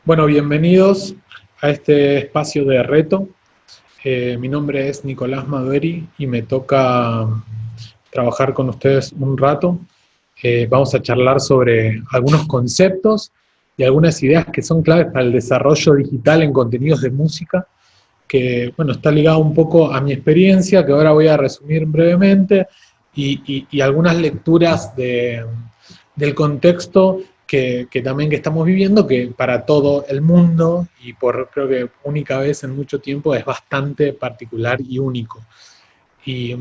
Bueno, bienvenidos a este espacio de reto. Mi nombre es Nicolás Madueri y me toca trabajar con ustedes un rato. Vamos a charlar sobre algunos conceptos y algunas ideas que son claves para el desarrollo digital en contenidos de música, que bueno, está ligado un poco a mi experiencia, que ahora voy a resumir brevemente, y algunas lecturas del contexto que también que estamos viviendo, que para todo el mundo, y por creo que única vez en mucho tiempo, es bastante particular y único. Y,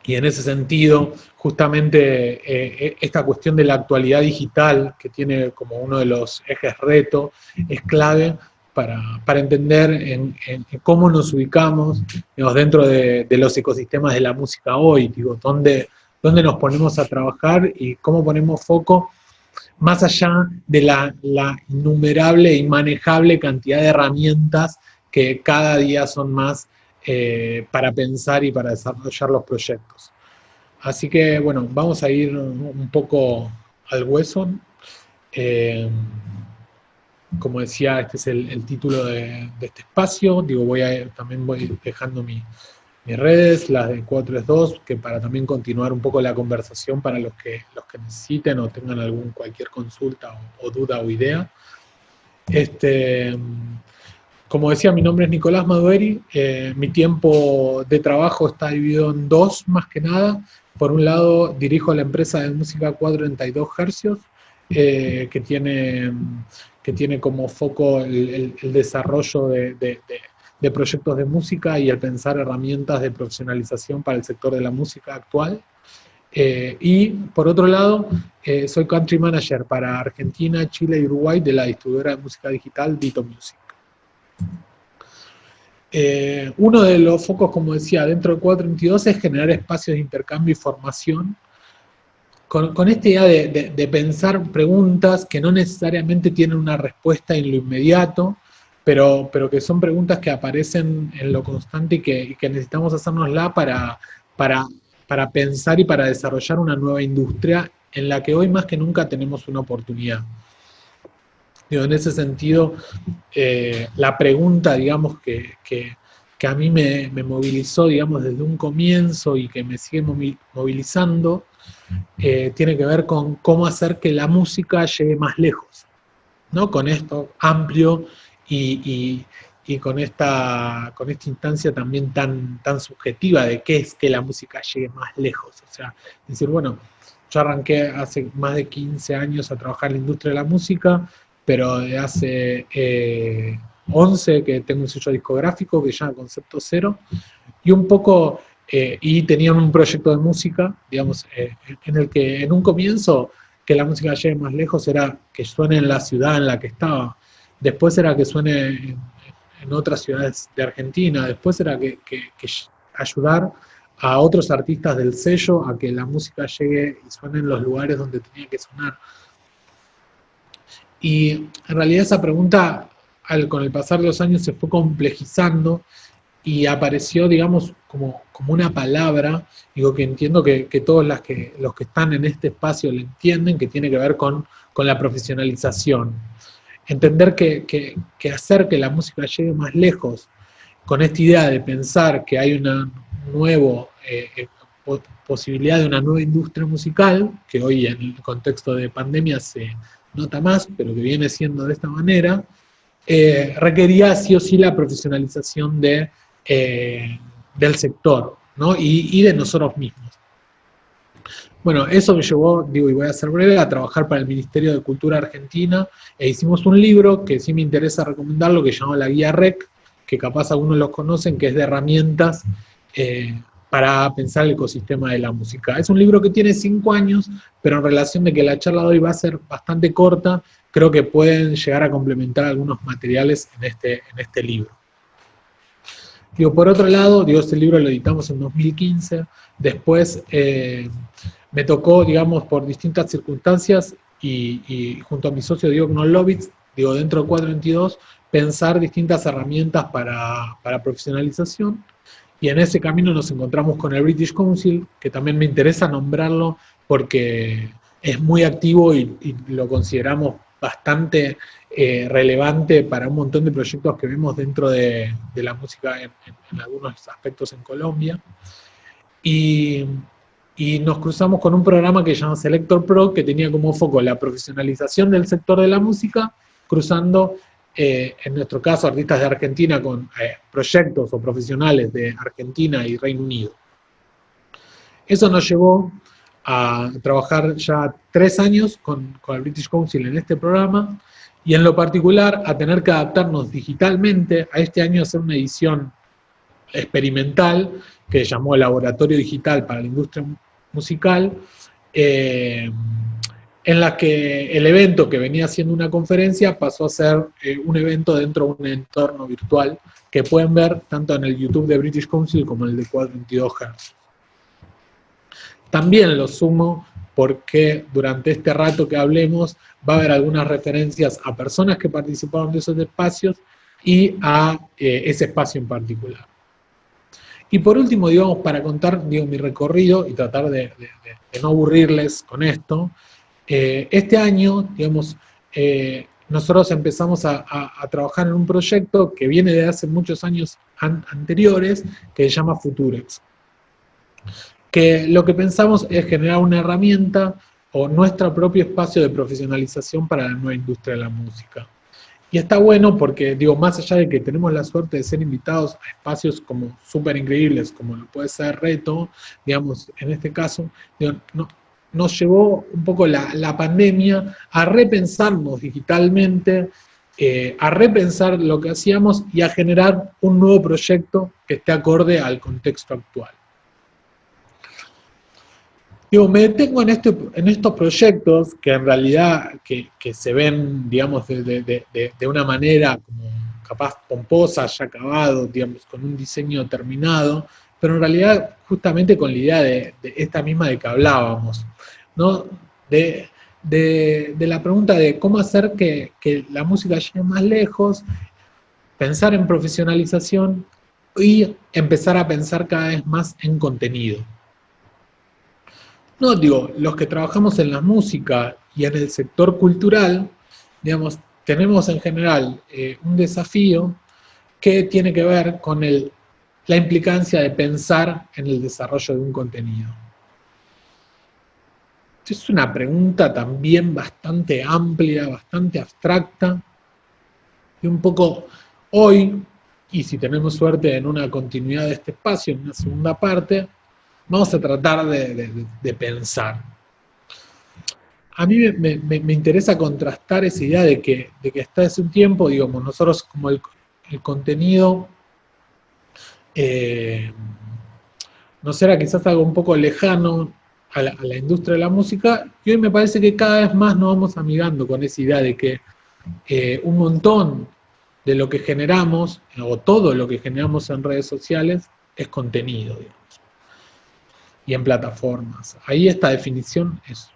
y en ese sentido, justamente esta cuestión de la actualidad digital, que tiene como uno de los ejes reto, es clave para entender en cómo nos ubicamos, digamos, dentro de los ecosistemas de la música hoy, digo, dónde nos ponemos a trabajar y cómo ponemos foco más allá de la innumerable e inmanejable cantidad de herramientas que cada día son más para pensar y para desarrollar los proyectos. Así que, bueno, vamos a ir un poco al hueso. Eh, Como decía, este es el título de este espacio. Digo, también voy dejando mis redes, las de 432, que para también continuar un poco la conversación para los que necesiten o tengan cualquier consulta o duda o idea. Este, como decía, mi nombre es Nicolás Madueri. Mi tiempo de trabajo está dividido en dos, más que nada. Por un lado, dirijo la empresa de música 432 Hercios, que tiene como foco el desarrollo de proyectos de música y el pensar herramientas de profesionalización para el sector de la música actual. Y por otro lado, soy country manager para Argentina, Chile y Uruguay de la distribuidora de música digital Dito Music. Uno de los focos, como decía, dentro de 422 es generar espacios de intercambio y formación con esta idea de pensar preguntas que no necesariamente tienen una respuesta en lo inmediato, pero que son preguntas que aparecen en lo constante y que necesitamos hacérnosla para, para pensar y para desarrollar una nueva industria en la que hoy más que nunca tenemos una oportunidad. Digo, en ese sentido, la pregunta, digamos, que a mí me movilizó, digamos, desde un comienzo y que me sigue movilizando, tiene que ver con cómo hacer que la música llegue más lejos, ¿no? Con esto amplio y, y con esta instancia también tan subjetiva de qué es que la música llegue más lejos. O sea, decir, bueno, yo arranqué hace más de 15 años a trabajar en la industria de la música, pero de hace 11 que tengo un sello discográfico que se llama Concepto Cero, y un poco, y tenían un proyecto de música, digamos, en el que en un comienzo que la música llegue más lejos era que suene en la ciudad en la que estaba, después era que suene en otras ciudades de Argentina, después era que ayudar a otros artistas del sello a que la música llegue y suene en los lugares donde tenía que sonar. Y en realidad esa pregunta, con el pasar de los años, se fue complejizando y apareció, digamos, como una palabra, digo, que entiendo que todos los que están en este espacio lo entienden, que tiene que ver con la profesionalización. Entender que hacer que la música llegue más lejos, con esta idea de pensar que hay una nueva posibilidad de una nueva industria musical, que hoy en el contexto de pandemia se nota más, pero que viene siendo de esta manera, requería sí o sí la profesionalización del sector, ¿no? Y de nosotros mismos. Bueno, eso me llevó, digo, y voy a ser breve, a trabajar para el Ministerio de Cultura Argentina, e hicimos un libro que sí me interesa recomendarlo, que se llama La Guía REC, que capaz algunos los conocen, que es de herramientas para pensar el ecosistema de la música. Es un libro que tiene 5 años, pero en relación de que la charla de hoy va a ser bastante corta, creo que pueden llegar a complementar algunos materiales en este libro. Digo, por otro lado, digo, este libro lo editamos en 2015, después me tocó, digamos, por distintas circunstancias y junto a mi socio Diego Knollovitz, digo, dentro de 422, pensar distintas herramientas para profesionalización, y en ese camino nos encontramos con el British Council, que también me interesa nombrarlo porque es muy activo y lo consideramos bastante relevante para un montón de proyectos que vemos dentro de la música en algunos aspectos en Colombia. Y nos cruzamos con un programa que se llama Selector Pro, que tenía como foco la profesionalización del sector de la música, cruzando, en nuestro caso, artistas de Argentina con proyectos o profesionales de Argentina y Reino Unido. Eso nos llevó a trabajar ya 3 años con el British Council en este programa, y en lo particular a tener que adaptarnos digitalmente a este año, hacer una edición experimental que llamó Laboratorio Digital para la Industria Musical, en la que el evento que venía siendo una conferencia pasó a ser un evento dentro de un entorno virtual que pueden ver tanto en el YouTube de British Council como en el de 422 Hz. También lo sumo porque durante este rato que hablemos va a haber algunas referencias a personas que participaron de esos espacios y a ese espacio en particular. Y por último, digamos, para contar mi recorrido y tratar de no aburrirles con esto, este año, digamos, nosotros empezamos a trabajar en un proyecto que viene de hace muchos años anteriores, que se llama Futurex. Que lo que pensamos es generar una herramienta o nuestro propio espacio de profesionalización para la nueva industria de la música. Y está bueno porque, digo, más allá de que tenemos la suerte de ser invitados a espacios como súper increíbles, como lo puede ser Reto, digamos, en este caso, digo, nos llevó un poco la pandemia a repensarnos digitalmente, a repensar lo que hacíamos y a generar un nuevo proyecto que esté acorde al contexto actual. Digo, me detengo en estos proyectos que en realidad que se ven, digamos, de una manera como capaz pomposa, ya acabado, digamos, con un diseño terminado, pero en realidad justamente con la idea de esta misma de que hablábamos, ¿no? De la pregunta de cómo hacer que la música llegue más lejos, pensar en profesionalización y empezar a pensar cada vez más en contenido. No, digo, los que trabajamos en la música y en el sector cultural, digamos, tenemos en general un desafío que tiene que ver con la implicancia de pensar en el desarrollo de un contenido. Es una pregunta también bastante amplia, bastante abstracta, y un poco hoy, y si tenemos suerte en una continuidad de este espacio, en una segunda parte, vamos a tratar de pensar. A mí me interesa contrastar esa idea de que hasta hace un tiempo, digamos, nosotros como el contenido nos era quizás algo un poco lejano a la industria de la música, y hoy me parece que cada vez más nos vamos amigando con esa idea de que un montón de lo que generamos, o todo lo que generamos en redes sociales, es contenido, digamos. Y en plataformas. Ahí esta definición es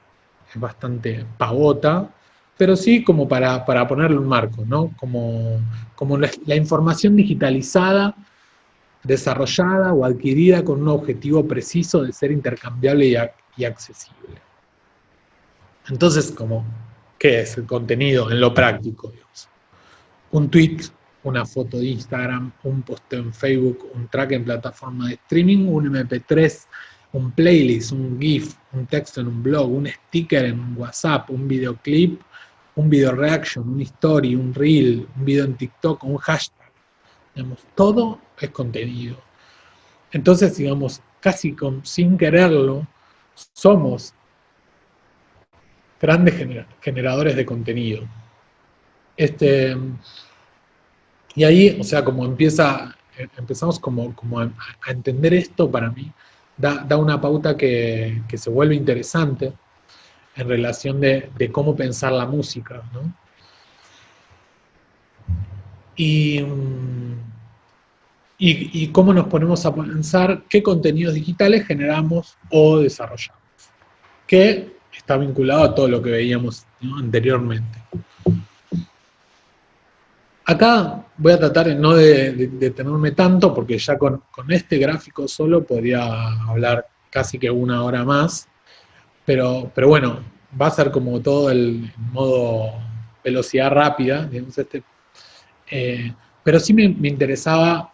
bastante pavota, pero sí como para ponerle un marco, ¿no? Como la información digitalizada, desarrollada o adquirida con un objetivo preciso de ser intercambiable y accesible. Entonces, ¿qué es el contenido en lo práctico, digamos? Un tweet, una foto de Instagram, un posteo en Facebook, un track en plataforma de streaming, un MP3, un playlist, un GIF, un texto en un blog, un sticker en un WhatsApp, un videoclip, un video reaction, un story, un reel, un video en TikTok, un hashtag. Digamos, todo es contenido. Entonces, digamos, casi sin quererlo, somos grandes generadores de contenido. Y ahí, o sea, como empezamos como a entender esto, para mí, da una pauta que se vuelve interesante en relación de cómo pensar la música, ¿no? Y cómo nos ponemos a pensar qué contenidos digitales generamos o desarrollamos, que está vinculado a todo lo que veíamos, ¿no?, anteriormente. Acá voy a tratar no de detenerme tanto, porque ya con este gráfico solo podría hablar casi que 1 hora más, pero bueno, va a ser como todo el modo velocidad rápida, digamos, pero sí me interesaba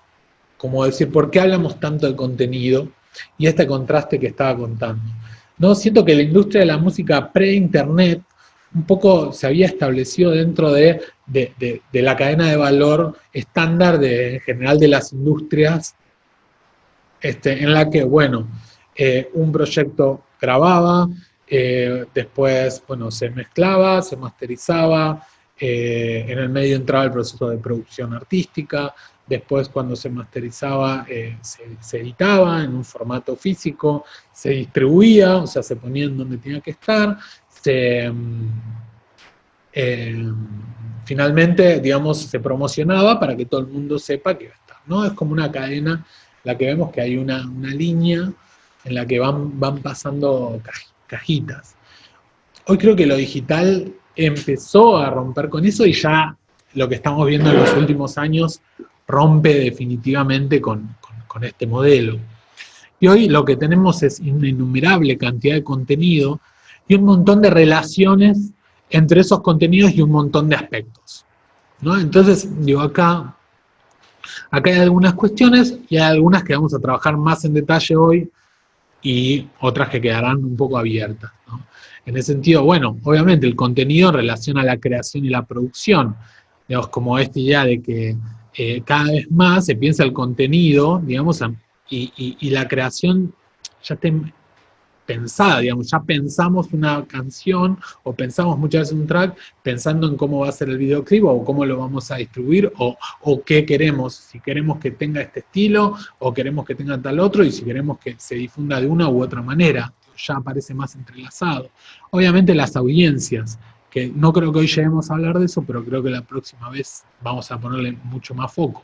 como decir, ¿por qué hablamos tanto de contenido? Y este contraste que estaba contando. ¿No? Siento que la industria de la música pre-internet un poco se había establecido dentro de la cadena de valor estándar en general de las industrias, en la que, bueno, un proyecto grababa, después, bueno, se mezclaba, se masterizaba, en el medio entraba el proceso de producción artística, después cuando se masterizaba se editaba en un formato físico, se distribuía, o sea, se ponía en donde tenía que estar, eh, finalmente, digamos, se promocionaba para que todo el mundo sepa que va a estar, ¿no? Es como una cadena en la que vemos que hay una línea en la que van pasando cajitas. Hoy creo que lo digital empezó a romper con eso y ya lo que estamos viendo en los últimos años rompe definitivamente con este modelo. Y hoy lo que tenemos es una innumerable cantidad de contenido y un montón de relaciones entre esos contenidos y un montón de aspectos, ¿no? Entonces, digo, acá hay algunas cuestiones y hay algunas que vamos a trabajar más en detalle hoy y otras que quedarán un poco abiertas, ¿no? En ese sentido, bueno, obviamente el contenido en relación a la creación y la producción, digamos, como esta idea de que cada vez más se piensa el contenido, digamos, y la creación ya está pensada, digamos, ya pensamos una canción o pensamos muchas veces un track pensando en cómo va a ser el videoclip o cómo lo vamos a distribuir o qué queremos, si queremos que tenga este estilo o queremos que tenga tal otro y si queremos que se difunda de una u otra manera, ya aparece más entrelazado. Obviamente las audiencias, que no creo que hoy lleguemos a hablar de eso, pero creo que la próxima vez vamos a ponerle mucho más foco.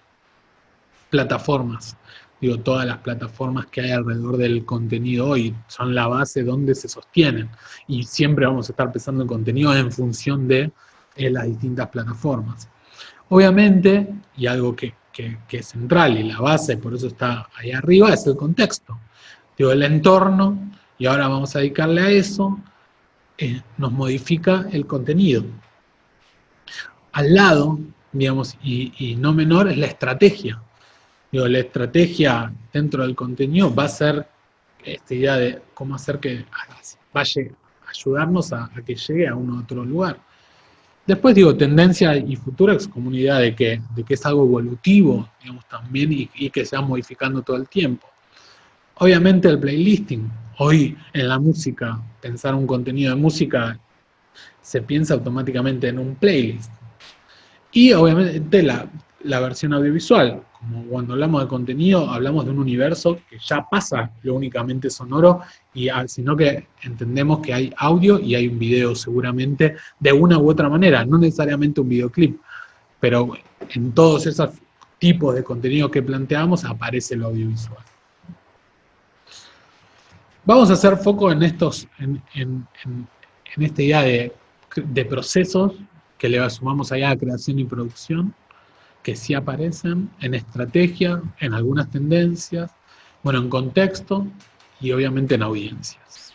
Plataformas. Digo, todas las plataformas que hay alrededor del contenido hoy son la base donde se sostienen. Y siempre vamos a estar pensando en contenido en función de las distintas plataformas. Obviamente, y algo que es central y la base, por eso está ahí arriba, es el contexto. Digo, el entorno, y ahora vamos a dedicarle a eso, nos modifica el contenido. Al lado, digamos, y no menor, es la estrategia. Digo, la estrategia dentro del contenido va a ser esta idea de cómo hacer que vaya a ayudarnos a que llegue a un otro lugar. Después digo, tendencia y futuro es como una idea de que es algo evolutivo, digamos, también y que se va modificando todo el tiempo. Obviamente el playlisting. Hoy en la música, pensar un contenido de música se piensa automáticamente en un playlist. Y obviamente la versión audiovisual, como cuando hablamos de contenido, hablamos de un universo que ya pasa lo únicamente sonoro, sino que entendemos que hay audio y hay un video seguramente de una u otra manera, no necesariamente un videoclip, pero en todos esos tipos de contenido que planteamos aparece lo audiovisual. Vamos a hacer foco en esta idea de procesos que le sumamos allá a creación y producción, que sí aparecen en estrategia, en algunas tendencias, bueno, en contexto y obviamente en audiencias.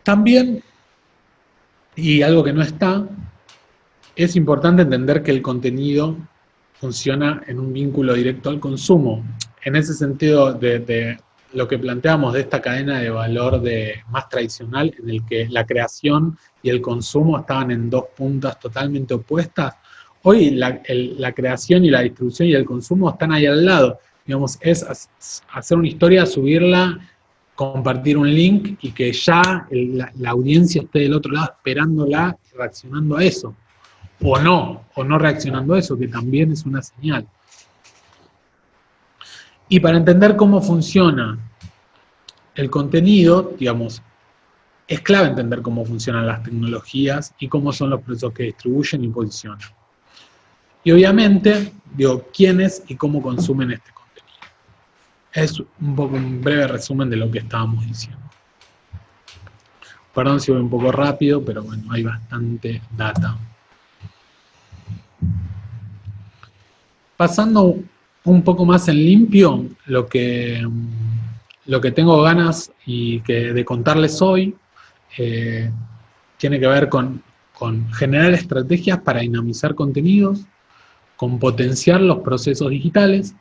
También, y algo que no está, es importante entender que el contenido funciona en un vínculo directo al consumo. En ese sentido, de lo que planteamos de esta cadena de valor más tradicional, en el que la creación y el consumo estaban en dos puntas totalmente opuestas, hoy la creación y la distribución y el consumo están ahí al lado. Digamos, es hacer una historia, subirla, compartir un link y que ya la audiencia esté del otro lado esperándola y reaccionando a eso. O no reaccionando a eso, que también es una señal. Y para entender cómo funciona el contenido, digamos, es clave entender cómo funcionan las tecnologías y cómo son los procesos que distribuyen y posicionan. Y obviamente, digo, quiénes y cómo consumen este contenido. Es un poco un breve resumen de lo que estábamos diciendo. Perdón si voy un poco rápido, pero bueno, hay bastante data. Pasando un poco más en limpio, lo que tengo ganas de contarles hoy, tiene que ver con generar estrategias para dinamizar contenidos, con potenciar los procesos digitales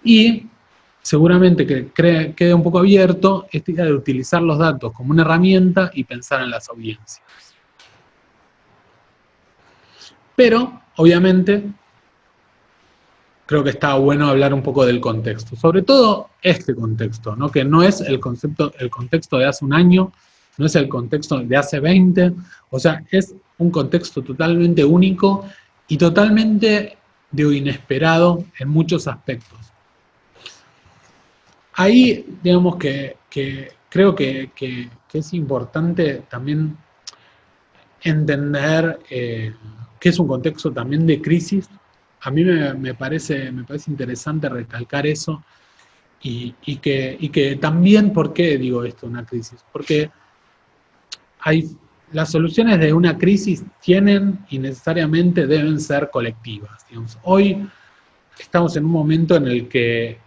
y seguramente que quede un poco abierto esta idea de utilizar los datos como una herramienta y pensar en las audiencias. Pero, obviamente, creo que está bueno hablar un poco del contexto, sobre todo este contexto, ¿no? Que no es el contexto de hace un año, no es el contexto de hace 20, o sea, es un contexto totalmente único y totalmente inesperado en muchos aspectos. Ahí, digamos que creo que es importante también entender que es un contexto también de crisis. A mí me parece interesante recalcar eso y que también, ¿por qué digo esto, una crisis? Porque las soluciones de una crisis tienen y necesariamente deben ser colectivas. Digamos. Hoy estamos en un momento en el que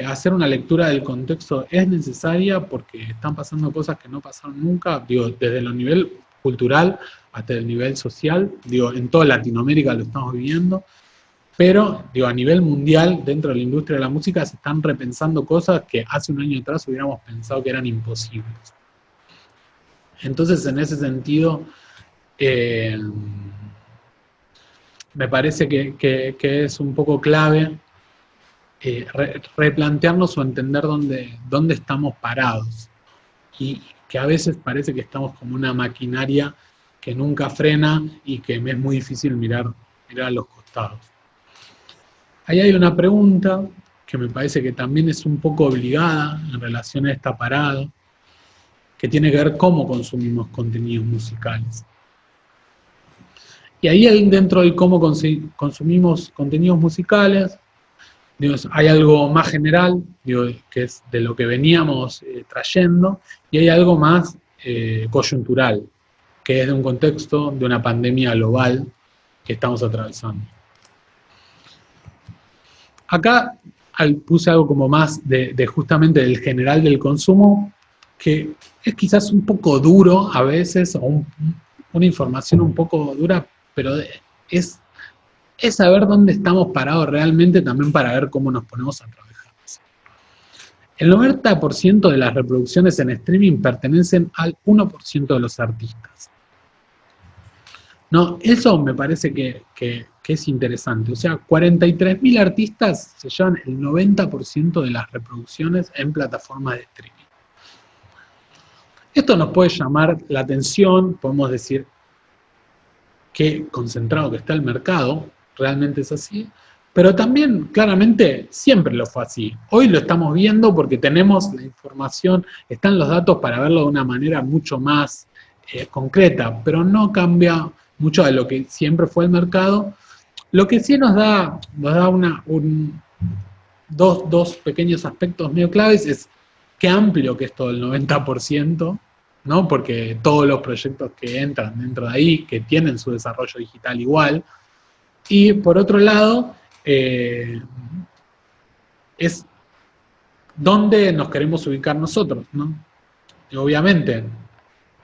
hacer una lectura del contexto es necesaria porque están pasando cosas que no pasaron nunca, digo, desde el nivel cultural hasta el nivel social, digo, en toda Latinoamérica lo estamos viviendo, pero digo, a nivel mundial, dentro de la industria de la música, se están repensando cosas que hace un año atrás hubiéramos pensado que eran imposibles. Entonces, en ese sentido, me parece que es un poco clave replantearnos o entender dónde estamos parados. Y que a veces parece que estamos como una maquinaria que nunca frena y que me es muy difícil mirar a los costados. Ahí hay una pregunta que me parece que también es un poco obligada en relación a esta parada, que tiene que ver cómo consumimos contenidos musicales. Y ahí dentro del cómo consumimos contenidos musicales, digamos, hay algo más general, digo, que es de lo que veníamos trayendo, y hay algo más coyuntural, que es de un contexto de una pandemia global que estamos atravesando. Acá puse algo como más de justamente del general del consumo, que es quizás un poco duro a veces, o una información un poco dura, pero es saber dónde estamos parados realmente también para ver cómo nos ponemos a trabajar. El 90% de las reproducciones en streaming pertenecen al 1% de los artistas. No, eso me parece que es interesante. O sea, 43.000 artistas se llevan el 90% de las reproducciones en plataformas de streaming. Esto nos puede llamar la atención, podemos decir qué concentrado que está el mercado, realmente es así, pero también claramente siempre lo fue así. Hoy lo estamos viendo porque tenemos la información, están los datos para verlo de una manera mucho más concreta, pero no cambia mucho de lo que siempre fue el mercado. Lo que sí nos da dos pequeños aspectos medio claves es qué amplio que es todo el 90%, ¿no? Porque todos los proyectos que entran dentro de ahí, que tienen su desarrollo digital igual, y por otro lado, es dónde nos queremos ubicar nosotros, ¿no? Y obviamente,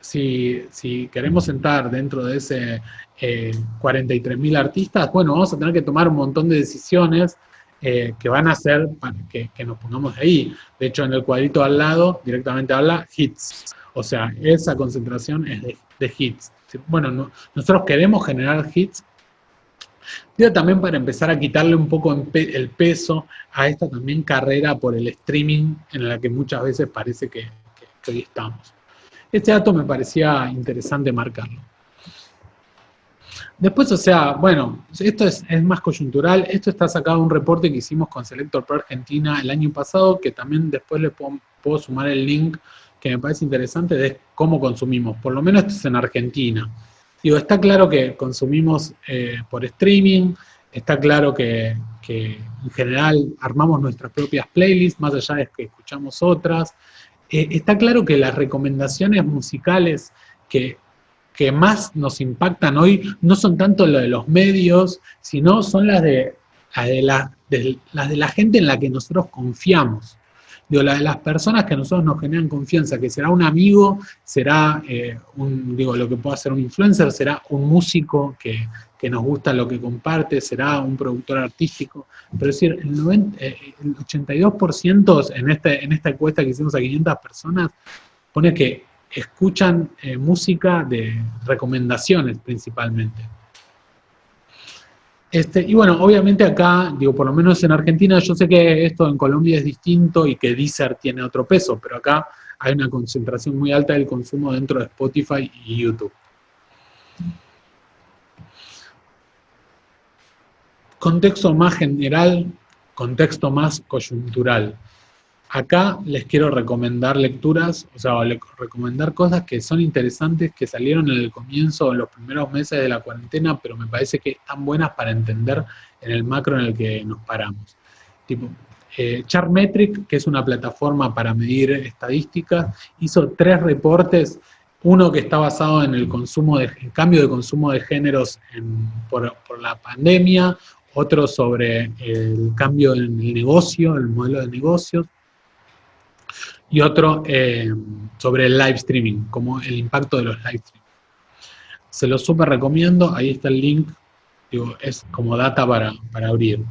si queremos entrar dentro de ese 43.000 artistas, bueno, vamos a tener que tomar un montón de decisiones que van a hacer para que nos pongamos ahí. De hecho, en el cuadrito al lado directamente habla hits. O sea, esa concentración es de hits. Bueno, nosotros queremos generar hits, pero también para empezar a quitarle un poco el peso a esta también carrera por el streaming en la que muchas veces parece que hoy estamos. Este dato me parecía interesante marcarlo. Después, o sea, bueno, esto es más coyuntural. Esto está sacado de un reporte que hicimos con Selector Pro Argentina el año pasado, que también después le puedo sumar el link, que me parece interesante, de cómo consumimos. Por lo menos esto es en Argentina. Digo, está claro que consumimos por streaming, está claro que en general armamos nuestras propias playlists, más allá de que escuchamos otras. Está claro que las recomendaciones musicales que más nos impactan hoy no son tanto las de los medios, sino son las de la gente en la que nosotros confiamos. Digo, la de las personas que a nosotros nos generan confianza, que será un amigo, será lo que pueda ser un influencer, será un músico que nos gusta lo que comparte, será un productor artístico, pero es decir, el 82% en esta encuesta que hicimos a 500 personas pone que escuchan música de recomendaciones principalmente. Y bueno, obviamente acá, digo, por lo menos en Argentina, yo sé que esto en Colombia es distinto y que Deezer tiene otro peso, pero acá hay una concentración muy alta del consumo dentro de Spotify y YouTube. Contexto más general, contexto más coyuntural. Acá les quiero recomendar lecturas, o sea, recomendar cosas que son interesantes, que salieron en el comienzo, en los primeros meses de la cuarentena, pero me parece que están buenas para entender en el macro en el que nos paramos. Tipo, Chartmetric, que es una plataforma para medir estadísticas, hizo 3 reportes, uno que está basado en el cambio de consumo de géneros por la pandemia, otro sobre el cambio en el negocio, el modelo de negocios, y otro sobre el live streaming, como el impacto de los live streaming. Se los súper recomiendo, ahí está el link, digo, es como data para abrir.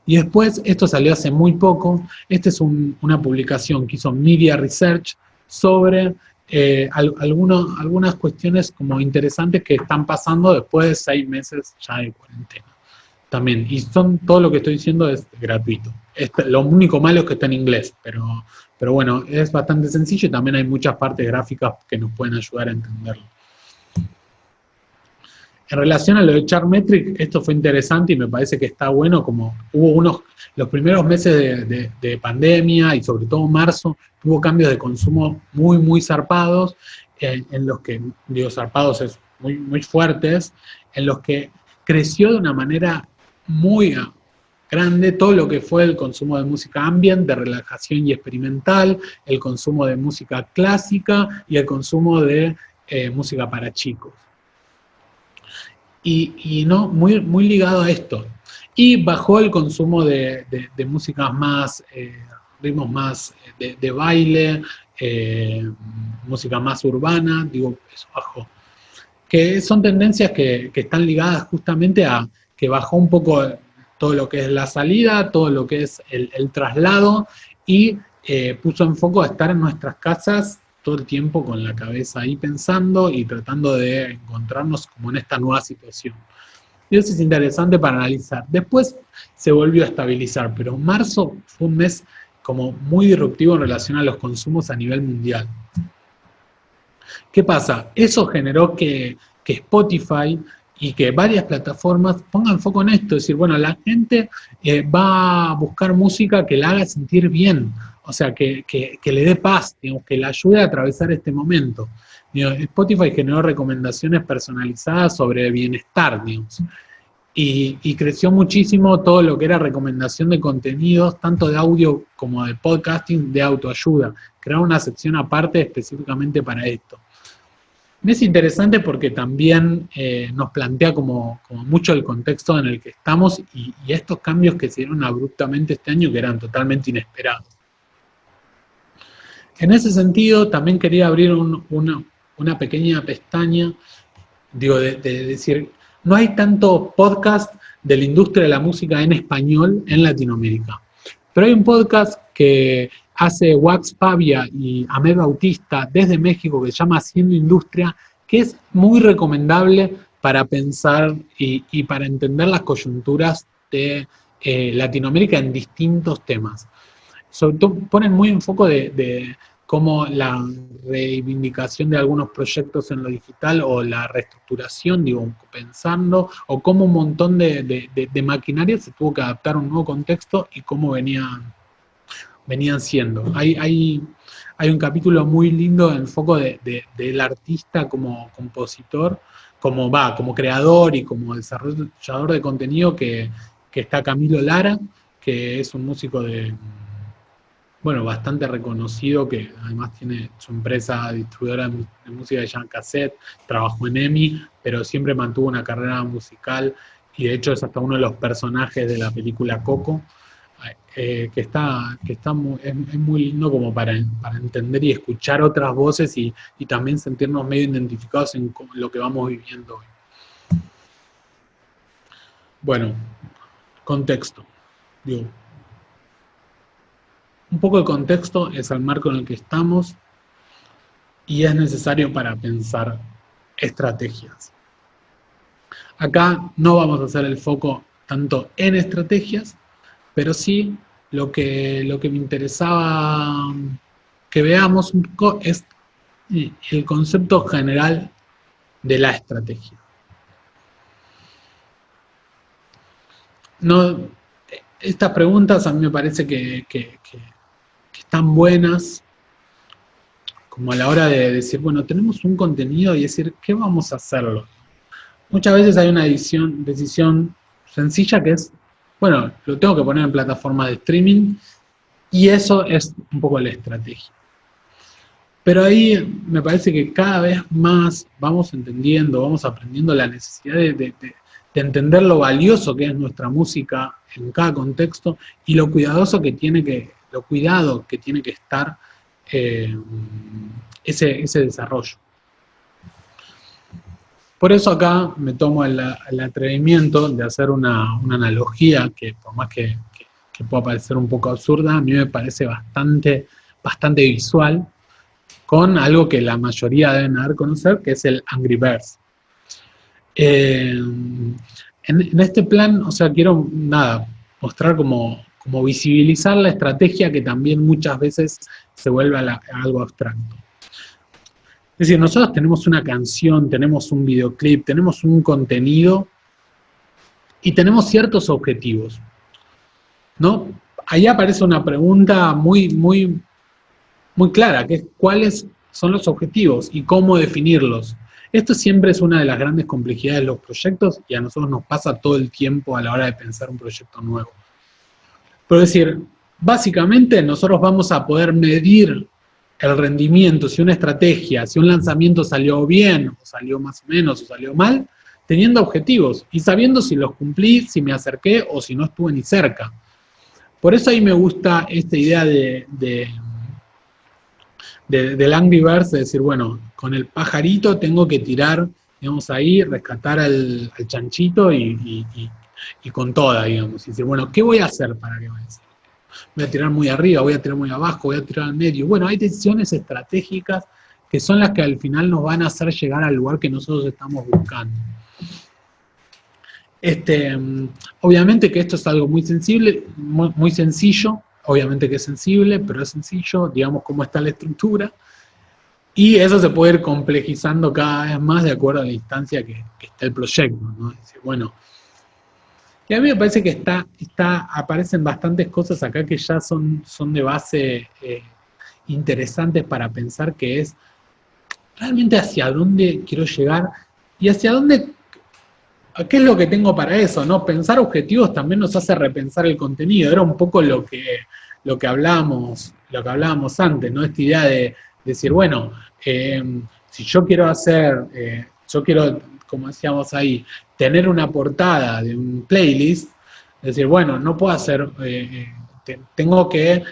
Y después, esto salió hace muy poco, esta es una publicación que hizo Media Research sobre algunas cuestiones como interesantes que están pasando después de 6 meses ya de cuarentena. También, y todo lo que estoy diciendo es gratuito. Lo único malo es que está en inglés, pero bueno, es bastante sencillo y también hay muchas partes gráficas que nos pueden ayudar a entenderlo. En relación a lo de Chartmetric, esto fue interesante y me parece que está bueno, como hubo los primeros meses de pandemia y sobre todo marzo, hubo cambios de consumo muy, muy zarpados, en los que, digo, zarpados es muy, muy fuertes, en los que creció de una manera muy grande todo lo que fue el consumo de música ambient, de relajación y experimental, el consumo de música clásica y el consumo de música para chicos. Y no, muy, muy ligado a esto. Y bajó el consumo de músicas más, ritmos más de baile, música más urbana, digo, eso bajó. Que son tendencias que están ligadas justamente a que bajó un poco todo lo que es la salida, todo lo que es el traslado y puso en foco a estar en nuestras casas todo el tiempo con la cabeza ahí pensando y tratando de encontrarnos como en esta nueva situación. Y eso es interesante para analizar. Después se volvió a estabilizar, pero marzo fue un mes como muy disruptivo en relación a los consumos a nivel mundial. ¿Qué pasa? Eso generó que Spotify y que varias plataformas pongan foco en esto, es decir, bueno, la gente va a buscar música que la haga sentir bien, o sea, que le dé paz, digamos, que le ayude a atravesar este momento. Spotify generó recomendaciones personalizadas sobre bienestar, digamos, y creció muchísimo todo lo que era recomendación de contenidos, tanto de audio como de podcasting, de autoayuda. Crearon una sección aparte específicamente para esto. Es interesante porque también nos plantea como mucho el contexto en el que estamos y estos cambios que se dieron abruptamente este año que eran totalmente inesperados. En ese sentido, también quería abrir una pequeña pestaña, digo, de decir, no hay tanto podcast de la industria de la música en español en Latinoamérica, pero hay un podcast que hace Wax Pavia y Ahmed Bautista desde México que se llama Haciendo Industria, que es muy recomendable para pensar y para entender las coyunturas de Latinoamérica en distintos temas. Sobre todo ponen muy en foco de cómo la reivindicación de algunos proyectos en lo digital o la reestructuración, digo, pensando, o cómo un montón de maquinaria se tuvo que adaptar a un nuevo contexto y cómo venían siendo. Hay un capítulo muy lindo en el foco del artista como compositor, como creador y como desarrollador de contenido que está Camilo Lara, que es un músico bastante reconocido, que además tiene su empresa distribuidora de música de Jan Cassette, trabajó en EMI, pero siempre mantuvo una carrera musical y de hecho es hasta uno de los personajes de la película Coco. es muy lindo como para entender y escuchar otras voces y también sentirnos medio identificados en lo que vamos viviendo hoy. Bueno, contexto. Digo, un poco de contexto es el marco en el que estamos y es necesario para pensar estrategias. Acá no vamos a hacer el foco tanto en estrategias, pero sí lo que me interesaba que veamos un poco es el concepto general de la estrategia. No, estas preguntas a mí me parece que están buenas, como a la hora de decir, bueno, tenemos un contenido y decir, ¿qué vamos a hacerlo? Muchas veces hay una decisión sencilla que es, bueno, lo tengo que poner en plataforma de streaming y eso es un poco la estrategia. Pero ahí me parece que cada vez más vamos entendiendo, vamos aprendiendo la necesidad de entender lo valioso que es nuestra música en cada contexto y lo cuidado que tiene que estar ese desarrollo. Por eso acá me tomo el atrevimiento de hacer una analogía que por más que pueda parecer un poco absurda, a mí me parece bastante visual, con algo que la mayoría deben haber conocer, que es el Angry Birds. En este plan, o sea, quiero mostrar como visibilizar la estrategia que también muchas veces se vuelve a algo abstracto. Es decir, nosotros tenemos una canción, tenemos un videoclip, tenemos un contenido y tenemos ciertos objetivos, ¿no? Ahí aparece una pregunta muy clara, que es cuáles son los objetivos y cómo definirlos. Esto siempre es una de las grandes complejidades de los proyectos y a nosotros nos pasa todo el tiempo a la hora de pensar un proyecto nuevo. Pero es decir, básicamente nosotros vamos a poder medir el rendimiento, si una estrategia, si un lanzamiento salió bien, o salió más o menos, o salió mal, teniendo objetivos y sabiendo si los cumplí, si me acerqué o si no estuve ni cerca. Por eso ahí me gusta esta idea del Angry Birds, de decir, bueno, con el pajarito tengo que tirar, digamos, ahí, rescatar al chanchito y con toda, digamos. Y decir, bueno, ¿qué voy a hacer para que vaya? Voy a tirar muy arriba, voy a tirar muy abajo, voy a tirar al medio. Bueno, hay decisiones estratégicas que son las que al final nos van a hacer llegar al lugar que nosotros estamos buscando. Obviamente que esto es algo muy sensible, muy sencillo, obviamente que es sensible, pero es sencillo, digamos cómo está la estructura, y eso se puede ir complejizando cada vez más de acuerdo a la instancia que está el proyecto, ¿no? Es decir, bueno, y a mí me parece que aparecen bastantes cosas acá que ya son de base interesantes para pensar, que es realmente hacia dónde quiero llegar y hacia dónde, qué es lo que tengo para eso, ¿no? Pensar objetivos también nos hace repensar el contenido. Era un poco lo que hablábamos antes, ¿no? Esta idea de decir, bueno, si yo quiero como decíamos ahí, tener una portada de un playlist, es decir, bueno, no puedo hacer, tengo que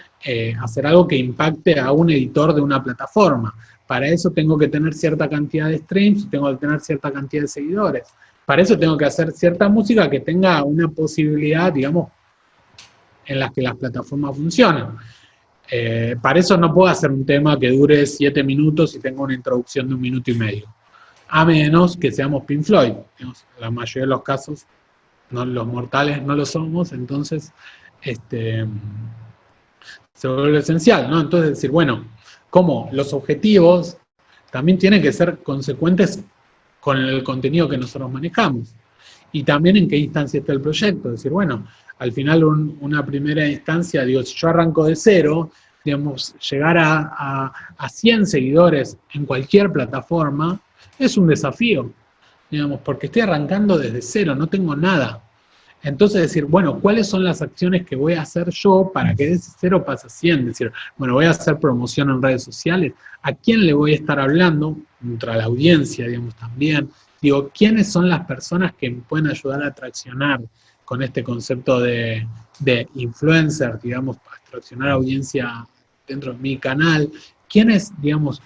hacer algo que impacte a un editor de una plataforma. Para eso tengo que tener cierta cantidad de streams, tengo que tener cierta cantidad de seguidores. Para eso tengo que hacer cierta música que tenga una posibilidad, digamos, en la que las plataformas funcionan. Para eso no puedo hacer un tema que dure 7 minutos y tenga una introducción de 1 minuto y medio. A menos que seamos Pink Floyd. Digamos, en la mayoría de los casos, los mortales no lo somos, entonces se vuelve esencial, ¿no? Entonces decir, bueno, ¿cómo? Los objetivos también tienen que ser consecuentes con el contenido que nosotros manejamos. Y también en qué instancia está el proyecto. Es decir, bueno, al final una primera instancia, digo, si yo arranco de cero, digamos, llegar a 100 seguidores en cualquier plataforma es un desafío, digamos, porque estoy arrancando desde cero, no tengo nada. Entonces decir, bueno, ¿cuáles son las acciones que voy a hacer yo para que de ese 0 pase a 100? Es decir, bueno, voy a hacer promoción en redes sociales, ¿a quién le voy a estar hablando? Contra la audiencia, digamos, también. Digo, ¿quiénes son las personas que me pueden ayudar a traccionar? con este concepto de influencer, digamos, para extraccionar audiencia dentro de mi canal. ¿Quiénes, digamos,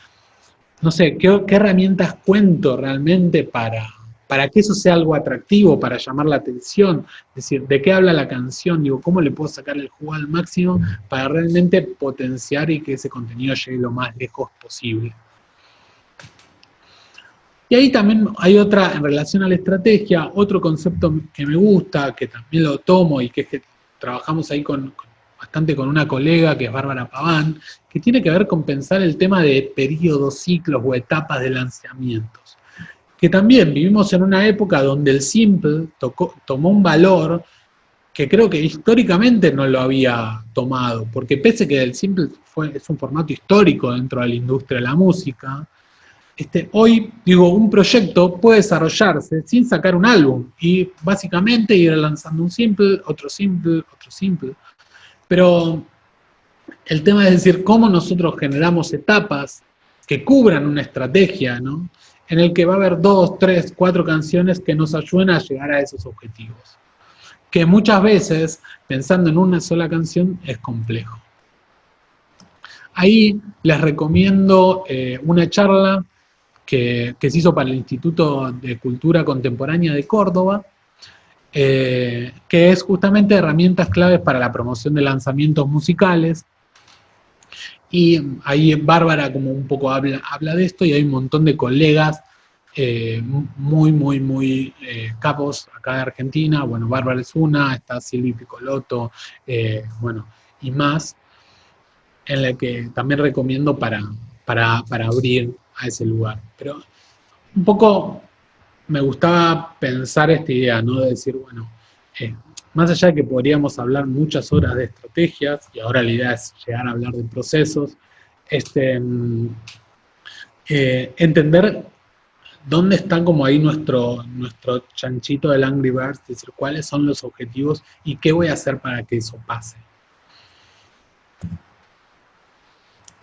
no sé, qué herramientas cuento realmente para que eso sea algo atractivo, para llamar la atención? Es decir, ¿de qué habla la canción? Digo, ¿cómo le puedo sacar el jugo al máximo para realmente potenciar y que ese contenido llegue lo más lejos posible? Y ahí también hay otra, en relación a la estrategia, otro concepto que me gusta, que también lo tomo y que es que trabajamos ahí bastante con una colega, que es Bárbara Paván, que tiene que ver con pensar el tema de periodos, ciclos o etapas de lanzamientos. Que también vivimos en una época donde el simple tomó un valor que creo que históricamente no lo había tomado, porque pese que el simple es un formato histórico dentro de la industria de la música, hoy, digo, un proyecto puede desarrollarse sin sacar un álbum y básicamente ir lanzando un simple, otro simple, otro simple. Pero el tema es decir, cómo nosotros generamos etapas que cubran una estrategia, ¿no? En el que va a haber 2, 3, 4 canciones que nos ayuden a llegar a esos objetivos. Que muchas veces, pensando en una sola canción, es complejo. Ahí les recomiendo una charla que se hizo para el Instituto de Cultura Contemporánea de Córdoba, que es justamente herramientas claves para la promoción de lanzamientos musicales. Y ahí Bárbara como un poco habla de esto, y hay un montón de colegas muy capos acá de Argentina. Bueno, Bárbara es una, está Silvi Piccolotto, bueno, y más, en la que también recomiendo para abrir a ese lugar. Pero un poco me gustaba pensar esta idea, ¿no? De decir, bueno, más allá de que podríamos hablar muchas horas de estrategias, y ahora la idea es llegar a hablar de procesos, entender dónde está como ahí nuestro chanchito del Angry Birds, es decir, cuáles son los objetivos y qué voy a hacer para que eso pase.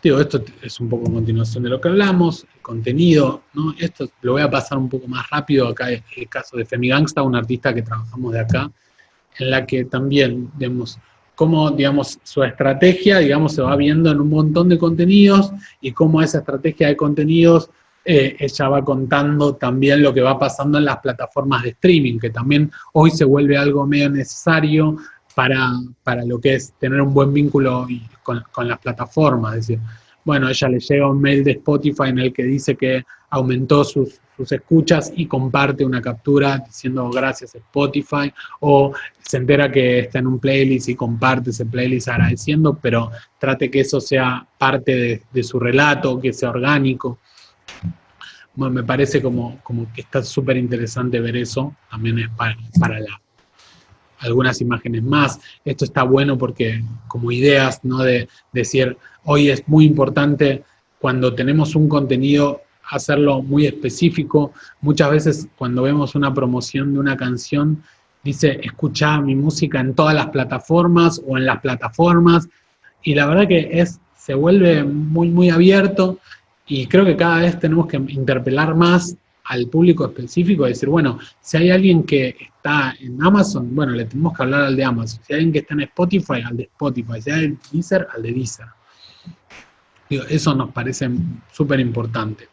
Digo, esto es un poco a continuación de lo que hablamos, el contenido, ¿no? Esto lo voy a pasar un poco más rápido. Acá es el caso de Femi Gangsta, un artista que trabajamos de acá, en la que también, digamos, cómo, digamos, su estrategia, digamos, se va viendo en un montón de contenidos, y cómo esa estrategia de contenidos ella va contando también lo que va pasando en las plataformas de streaming, que también hoy se vuelve algo medio necesario para lo que es tener un buen vínculo con las plataformas. Es decir, bueno, a ella le llega un mail de Spotify en el que dice que aumentó sus escuchas y comparte una captura diciendo gracias Spotify, o se entera que está en un playlist y comparte ese playlist agradeciendo, pero trate que eso sea parte de su relato, que sea orgánico. Bueno, me parece como que está súper interesante ver eso, también es para algunas imágenes más. Esto está bueno porque como ideas, ¿no? De decir, hoy es muy importante cuando tenemos un contenido hacerlo muy específico. Muchas veces cuando vemos una promoción de una canción, dice, escuchá mi música en todas las plataformas o en las plataformas, y la verdad que se vuelve muy abierto, y creo que cada vez tenemos que interpelar más al público específico, y decir, bueno, si hay alguien que está en Amazon, bueno, le tenemos que hablar al de Amazon. Si hay alguien que está en Spotify, al de Spotify. Si hay en Deezer, al de Deezer. Digo, eso nos parece súper importante.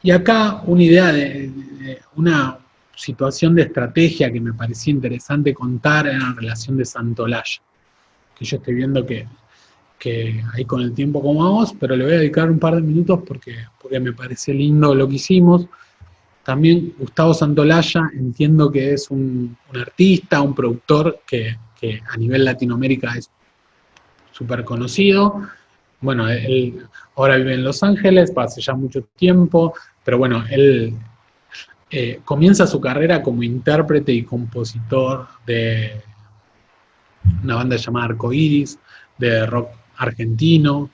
Y acá una idea de una situación de estrategia que me parecía interesante contar en la relación de Santolaya, que yo estoy viendo que ahí con el tiempo como vamos, pero le voy a dedicar un par de minutos porque me parece lindo lo que hicimos. También Gustavo Santolaya, entiendo que es un artista, un productor que a nivel Latinoamérica es súper conocido. Bueno, él ahora vive en Los Ángeles, hace ya mucho tiempo, pero bueno, él comienza su carrera como intérprete y compositor de una banda llamada Arcoiris, de rock argentino,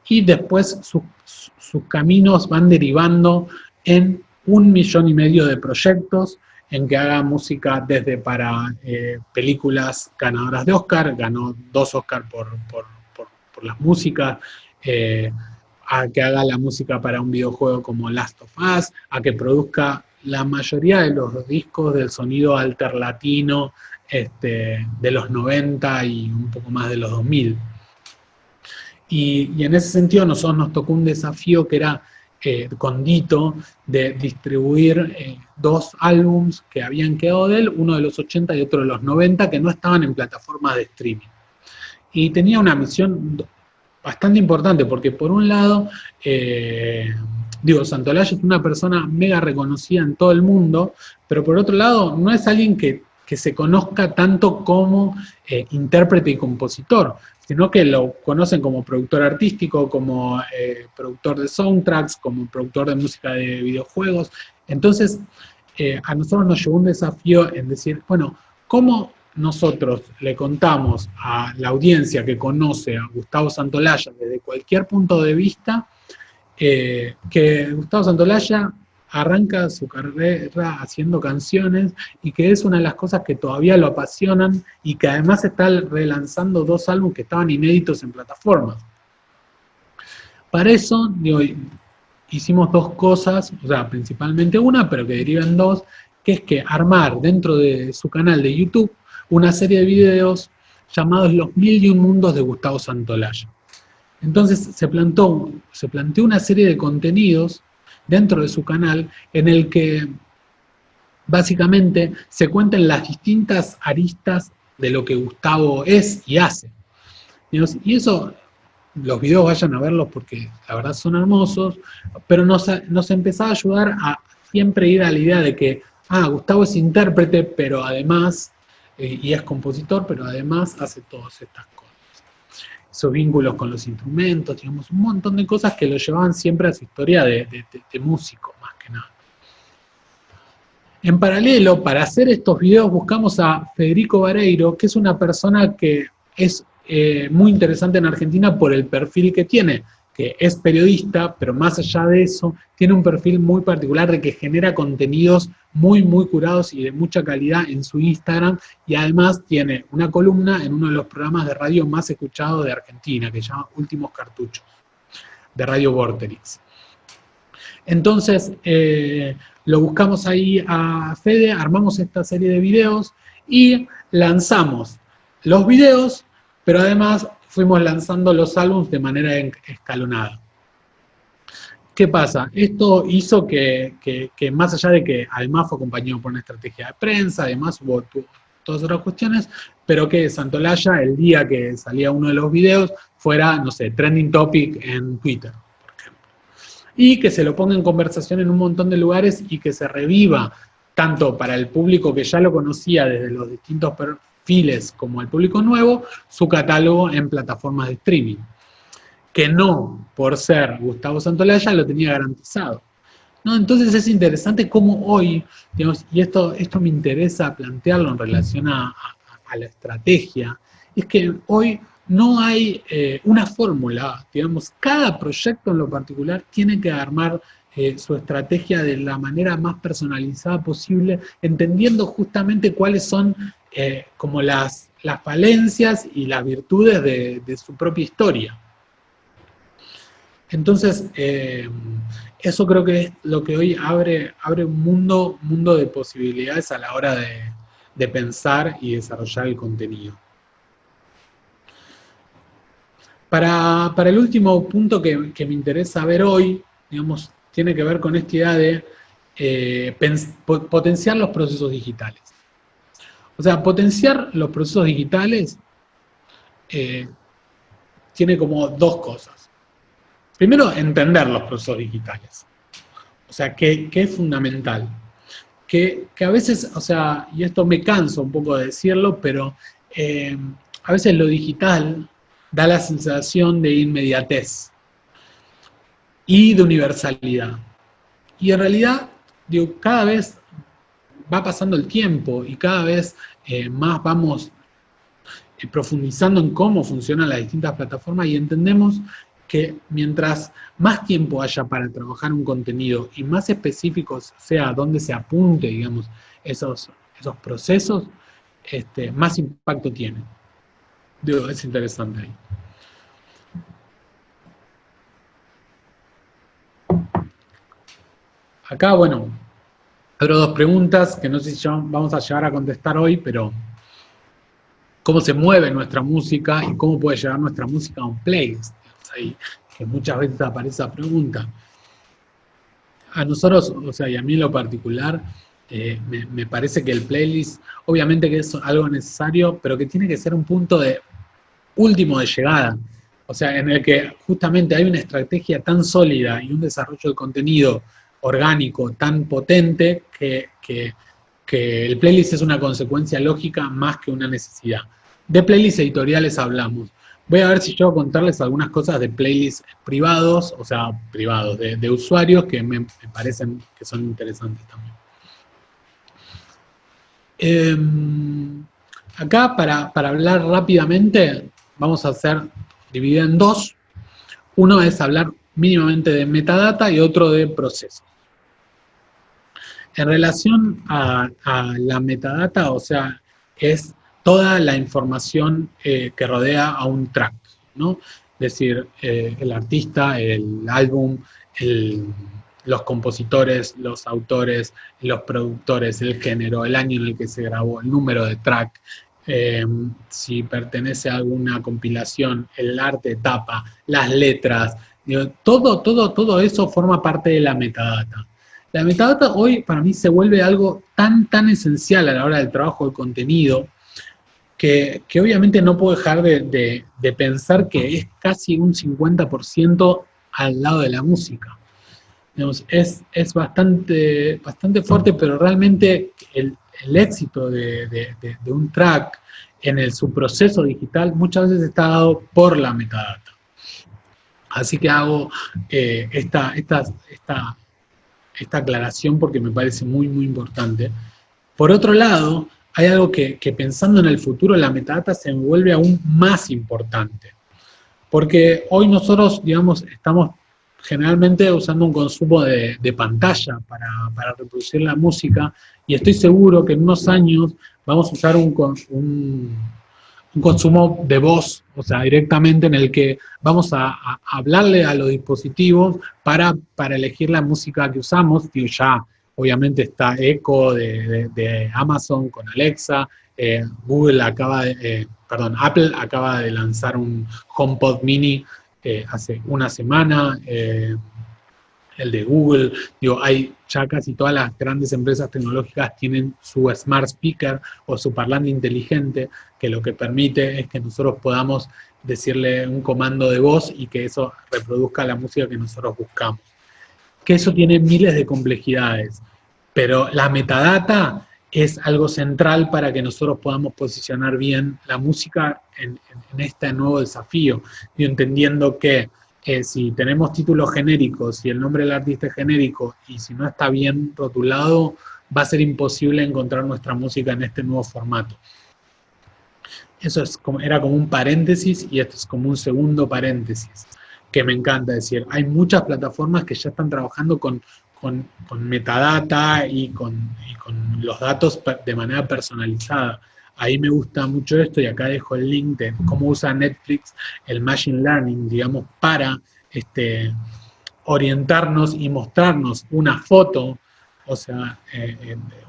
y después sus caminos van derivando en 1,5 millones de proyectos, en que haga música desde para películas ganadoras de Oscar, ganó 2 Oscar por las músicas, a que haga la música para un videojuego como Last of Us, a que produzca la mayoría de los discos del sonido alterlatino de los 90 y un poco más de los 2000. Y en ese sentido a nosotros nos tocó un desafío que era con Dito de distribuir dos álbums que habían quedado de él, uno de los 80 y otro de los 90, que no estaban en plataformas de streaming. Y tenía una misión bastante importante, porque por un lado, Santolaya es una persona mega reconocida en todo el mundo, pero por otro lado, no es alguien que se conozca tanto como intérprete y compositor, sino que lo conocen como productor artístico, como productor de soundtracks, como productor de música de videojuegos. Entonces, a nosotros nos llevó un desafío en decir, bueno, ¿cómo nosotros le contamos a la audiencia que conoce a Gustavo Santolaya desde cualquier punto de vista que Gustavo Santolaya arranca su carrera haciendo canciones y que es una de las cosas que todavía lo apasionan y que además está relanzando dos álbumes que estaban inéditos en plataformas? Para eso, hicimos dos cosas, o sea, principalmente una, pero que deriva en dos, que es que armar dentro de su canal de YouTube una serie de videos llamados Los 1001 Mundos de Gustavo Santolaya. Entonces se planteó una serie de contenidos dentro de su canal en el que básicamente se cuentan las distintas aristas de lo que Gustavo es y hace. Y eso, los videos vayan a verlos porque la verdad son hermosos, pero nos empezaba a ayudar a siempre ir a la idea de que, Gustavo es intérprete, pero además, y es compositor, pero además hace todas estas cosas. Esos vínculos con los instrumentos, digamos, un montón de cosas que lo llevaban siempre a su historia de músico, más que nada. En paralelo, para hacer estos videos buscamos a Federico Vareiro, que es una persona que es muy interesante en Argentina por el perfil que tiene, que es periodista, pero más allá de eso, tiene un perfil muy particular de que genera contenidos muy, muy curados y de mucha calidad en su Instagram, y además tiene una columna en uno de los programas de radio más escuchados de Argentina, que se llama Últimos Cartuchos, de Radio Vorterix. Entonces, lo buscamos ahí a Fede, armamos esta serie de videos y lanzamos los videos, pero además fuimos lanzando los álbumes de manera escalonada. ¿Qué pasa? Esto hizo que más allá de que además fue acompañado por una estrategia de prensa, además hubo todas otras cuestiones, pero que Santolaya, el día que salía uno de los videos, fuera, no sé, trending topic en Twitter, por ejemplo. Y que se lo ponga en conversación en un montón de lugares y que se reviva, tanto para el público que ya lo conocía desde los distintos perfiles como el público nuevo, su catálogo en plataformas de streaming. Que no, por ser Gustavo Santolaya, lo tenía garantizado. ¿No? Entonces es interesante cómo hoy, digamos, y esto me interesa plantearlo en relación a la estrategia, es que hoy no hay una fórmula, digamos, cada proyecto en lo particular tiene que armar su estrategia de la manera más personalizada posible, entendiendo justamente cuáles son como las falencias y las virtudes de su propia historia. Entonces, eso creo que es lo que hoy abre un mundo de posibilidades a la hora de pensar y desarrollar el contenido. Para el último punto que me interesa ver hoy, digamos, tiene que ver con esta idea de potenciar los procesos digitales. O sea, potenciar los procesos digitales tiene como dos cosas. Primero, entender los procesos digitales. O sea, que es fundamental. Que a veces, o sea, y esto me canso un poco de decirlo, pero a veces lo digital da la sensación de inmediatez y de universalidad. Y en realidad, digo, cada vez va pasando el tiempo y cada vez más vamos profundizando en cómo funcionan las distintas plataformas y entendemos que mientras más tiempo haya para trabajar un contenido y más específicos sea dónde se apunte, digamos, esos procesos, más impacto tiene. Digo, es interesante ahí. Acá, bueno, Abro dos preguntas que no sé si vamos a llegar a contestar hoy, pero ¿cómo se mueve nuestra música y cómo puede llegar nuestra música a un playlist? Ahí, que muchas veces aparece esa pregunta. A nosotros, o sea, y a mí en lo particular, me parece que el playlist, obviamente que es algo necesario, pero que tiene que ser un punto de último de llegada. O sea, en el que justamente hay una estrategia tan sólida y un desarrollo de contenido orgánico tan potente que el playlist es una consecuencia lógica más que una necesidad. De playlists editoriales hablamos. Voy a ver si yo a contarles algunas cosas de playlists privados, o sea, privados, de usuarios que me parecen que son interesantes también. Acá, para hablar rápidamente, vamos a hacer dividir en dos. Uno es hablar mínimamente de metadata y otro de procesos. En relación a la metadata, o sea, es toda la información que rodea a un track, ¿no? Es decir, el artista, el álbum, los compositores, los autores, los productores, el género, el año en el que se grabó, el número de track, si pertenece a alguna compilación, el arte tapa, las letras, digo, todo eso forma parte de la metadata. La metadata hoy para mí se vuelve algo tan esencial a la hora del trabajo de contenido que obviamente no puedo dejar de pensar que es casi un 50% al lado de la música. Digamos, es bastante fuerte, pero realmente el éxito de un track en su proceso digital muchas veces está dado por la metadata. Así que hago esta aclaración porque me parece muy importante. Por otro lado, hay algo que pensando en el futuro, la metadata se vuelve aún más importante. Porque hoy nosotros, digamos, estamos generalmente usando un consumo de pantalla para reproducir la música y estoy seguro que en unos años vamos a usar un consumo de voz, o sea, directamente en el que vamos a hablarle a los dispositivos para elegir la música que usamos. Tío, ya obviamente está Echo de Amazon con Alexa, Apple acaba de lanzar un HomePod Mini hace una semana, el de Google, digo, hay ya casi todas las grandes empresas tecnológicas tienen su smart speaker o su parlante inteligente, que lo que permite es que nosotros podamos decirle un comando de voz y que eso reproduzca la música que nosotros buscamos. Que eso tiene miles de complejidades, pero la metadata es algo central para que nosotros podamos posicionar bien la música en este nuevo desafío, y entendiendo que si tenemos títulos genéricos, si el nombre del artista es genérico y si no está bien rotulado, va a ser imposible encontrar nuestra música en este nuevo formato. Eso era como un paréntesis y esto es como un segundo paréntesis que me encanta decir. Hay muchas plataformas que ya están trabajando con metadata y con los datos de manera personalizada. Ahí me gusta mucho esto y acá dejo el link de cómo usa Netflix el Machine Learning, digamos, para orientarnos y mostrarnos una foto, o sea,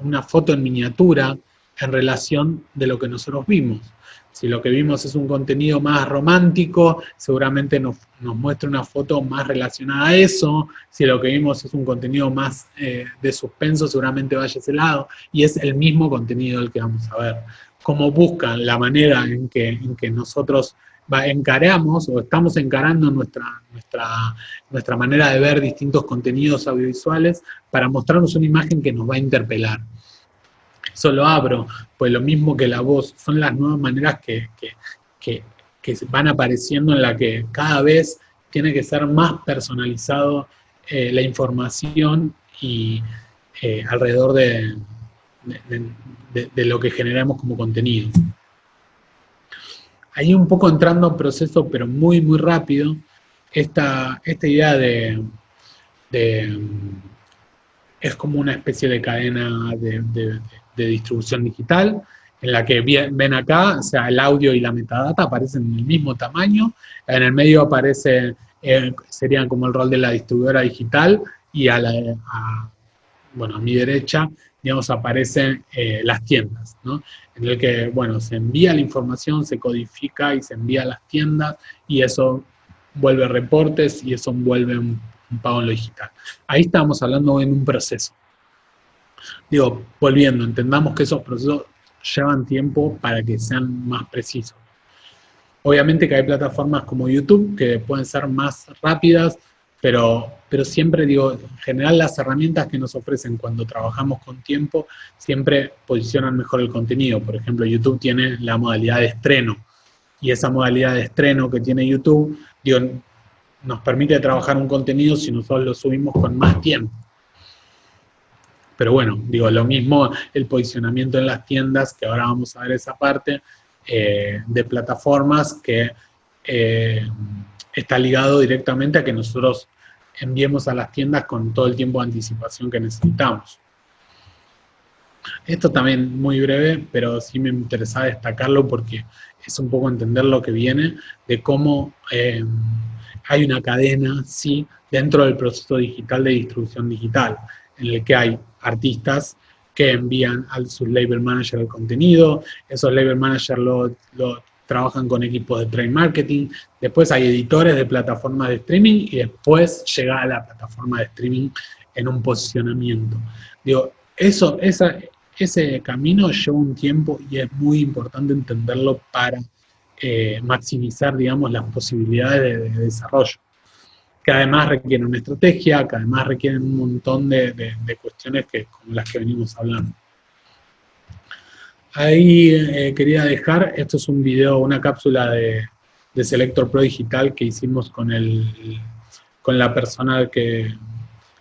una foto en miniatura en relación de lo que nosotros vimos. Si lo que vimos es un contenido más romántico, seguramente nos muestra una foto más relacionada a eso. Si lo que vimos es un contenido más de suspenso, seguramente vaya a ese lado. Y es el mismo contenido el que vamos a ver. Cómo buscan la manera en que nosotros encaramos o estamos encarando nuestra manera de ver distintos contenidos audiovisuales para mostrarnos una imagen que nos va a interpelar. Eso lo abro, pues lo mismo que la voz, son las nuevas maneras que van apareciendo en la que cada vez tiene que ser más personalizado la información y alrededor de lo que generamos como contenido. Ahí un poco entrando a proceso, pero muy rápido, esta idea es como una especie de cadena de distribución digital, en la que ven acá, o sea, el audio y la metadata aparecen en el mismo tamaño, en el medio aparece, serían como el rol de la distribuidora digital, y bueno, a mi derecha, digamos, aparecen las tiendas, ¿no? En el que, bueno, se envía la información, se codifica y se envía a las tiendas y eso vuelve reportes y eso vuelve un pago en lo digital. Ahí estamos hablando en un proceso. Digo, volviendo, entendamos que esos procesos llevan tiempo para que sean más precisos. Obviamente que hay plataformas como YouTube que pueden ser más rápidas, pero siempre digo, en general las herramientas que nos ofrecen cuando trabajamos con tiempo siempre posicionan mejor el contenido. Por ejemplo, YouTube tiene la modalidad de estreno y esa modalidad de estreno que tiene YouTube, digo, nos permite trabajar un contenido si nosotros lo subimos con más tiempo. Pero bueno, digo, lo mismo el posicionamiento en las tiendas, que ahora vamos a ver esa parte, de plataformas que está ligado directamente a que nosotros enviemos a las tiendas con todo el tiempo de anticipación que necesitamos. Esto también muy breve, pero sí me interesa destacarlo porque es un poco entender lo que viene de cómo hay una cadena, sí, dentro del proceso digital de distribución digital, en el que hay artistas que envían a sus label manager el contenido, esos label managers lo trabajan con equipos de trade marketing, después hay editores de plataformas de streaming y después llega a la plataforma de streaming en un posicionamiento. Digo, ese camino lleva un tiempo y es muy importante entenderlo para maximizar, digamos, las posibilidades de desarrollo, que además requieren una estrategia, que además requieren un montón de cuestiones como las que venimos hablando. Ahí quería dejar, esto es un video, una cápsula de Selector Pro Digital que hicimos con la persona que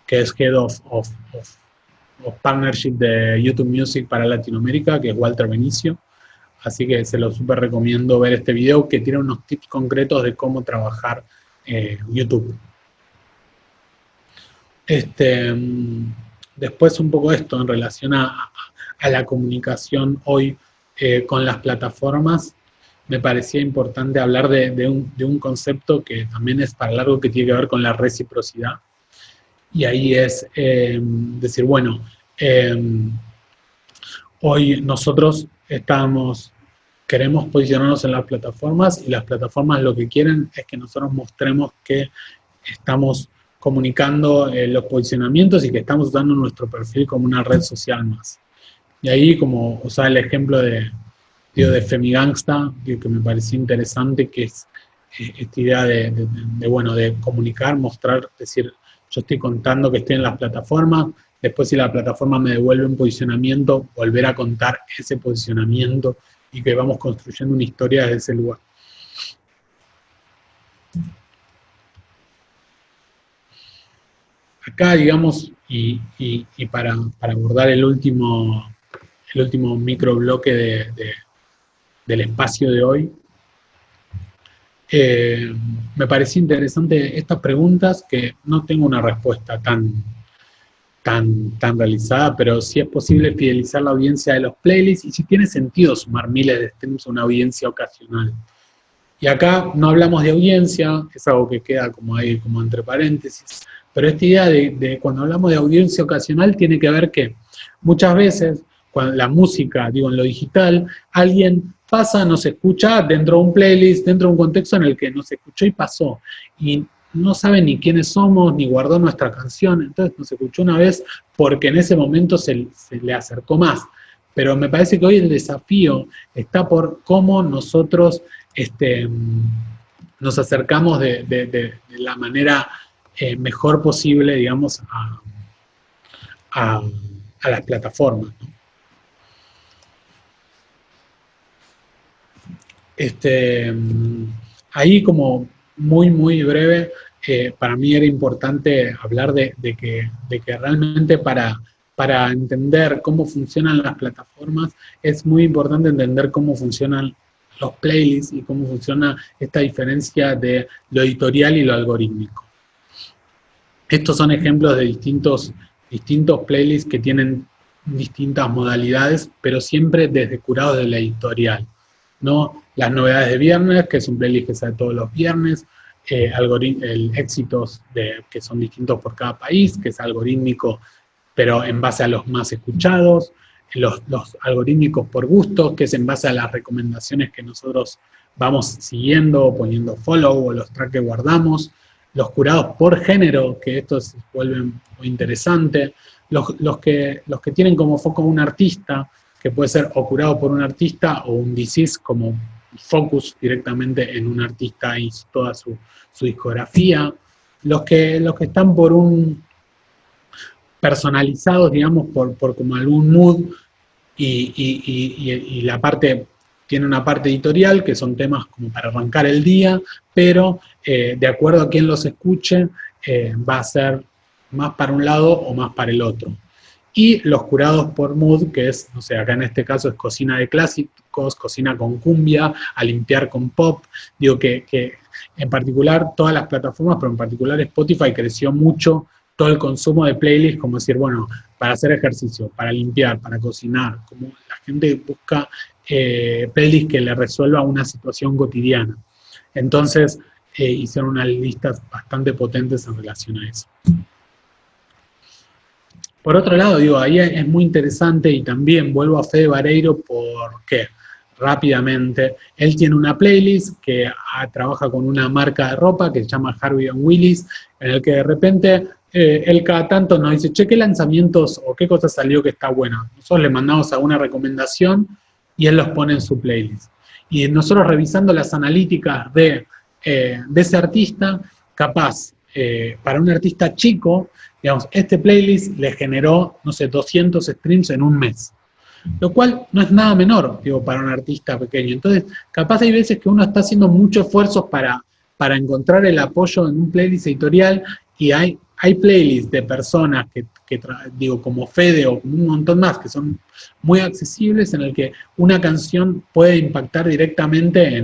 es Head of Partnership de YouTube Music para Latinoamérica, que es Walter Benicio. Así que se lo súper recomiendo ver este video que tiene unos tips concretos de cómo trabajar YouTube. Después un poco esto en relación a la comunicación hoy con las plataformas, me parecía importante hablar de un concepto que también es para largo, que tiene que ver con la reciprocidad. Y ahí es decir, bueno, hoy nosotros queremos posicionarnos en las plataformas y las plataformas lo que quieren es que nosotros mostremos que estamos comunicando los posicionamientos y que estamos usando nuestro perfil como una red social más. Y ahí, como usaba el ejemplo de Femigangsta, que me pareció interesante, que es esta idea de comunicar, mostrar, decir, yo estoy contando que estoy en las plataformas, después si la plataforma me devuelve un posicionamiento, volver a contar ese posicionamiento y que vamos construyendo una historia desde ese lugar. Acá, digamos, y para abordar el último microbloque del espacio de hoy, me pareció interesante estas preguntas que no tengo una respuesta tan realizada, pero si es posible fidelizar la audiencia de los playlists y si tiene sentido sumar miles de streams a una audiencia ocasional. Y acá no hablamos de audiencia, es algo que queda como ahí, como entre paréntesis, pero esta idea de cuando hablamos de audiencia ocasional tiene que ver que muchas veces, cuando la música, digo, en lo digital, alguien pasa, nos escucha dentro de un playlist, dentro de un contexto en el que nos escuchó y pasó, y no sabe ni quiénes somos, ni guardó nuestra canción, entonces nos escuchó una vez porque en ese momento se le acercó más. Pero me parece que hoy el desafío está por cómo nosotros nos acercamos de la manera mejor posible, digamos, a las plataformas, ¿no? Ahí como muy breve, para mí era importante hablar de que realmente para entender cómo funcionan las plataformas es muy importante entender cómo funcionan los playlists y cómo funciona esta diferencia de lo editorial y lo algorítmico. Estos son ejemplos de distintos playlists que tienen distintas modalidades, pero siempre desde curados de la editorial, ¿no? Las novedades de viernes, que es un playlist que sale todos los viernes, éxitos que son distintos por cada país, que es algorítmico, pero en base a los más escuchados, los algorítmicos por gustos, que es en base a las recomendaciones que nosotros vamos siguiendo, poniendo follow o los tracks que guardamos, los curados por género, que esto se vuelve muy interesante, los que tienen como foco un artista, que puede ser o curado por un artista o un disease como focus directamente en un artista y toda su discografía, los que están por un personalizados, digamos, por como algún mood y la parte, tiene una parte editorial que son temas como para arrancar el día, pero de acuerdo a quien los escuche, va a ser más para un lado o más para el otro. Y los curados por mood, que es, no sé, acá en este caso es cocina de clásicos, cocina con cumbia, a limpiar con pop. Digo que en particular todas las plataformas, pero en particular Spotify creció mucho todo el consumo de playlists, como decir, bueno, para hacer ejercicio, para limpiar, para cocinar, como la gente busca playlists que le resuelva una situación cotidiana. Entonces, hicieron unas listas bastante potentes en relación a eso. Por otro lado, digo, ahí es muy interesante y también vuelvo a Fede Vareiro porque rápidamente, él tiene una playlist que trabaja con una marca de ropa que se llama Harvey & Willis, en el que de repente él cada tanto nos dice, che, ¿qué lanzamientos o qué cosa salió que está buena? Nosotros le mandamos alguna recomendación y él los pone en su playlist. Y nosotros revisando las analíticas de ese artista, capaz, para un artista chico, digamos, este playlist le generó, no sé, 200 streams en un mes. Lo cual no es nada menor, digo, para un artista pequeño. Entonces, capaz hay veces que uno está haciendo muchos esfuerzos para encontrar el apoyo en un playlist editorial y hay playlists de personas que digo, como Fede o como un montón más, que son muy accesibles, en el que una canción puede impactar directamente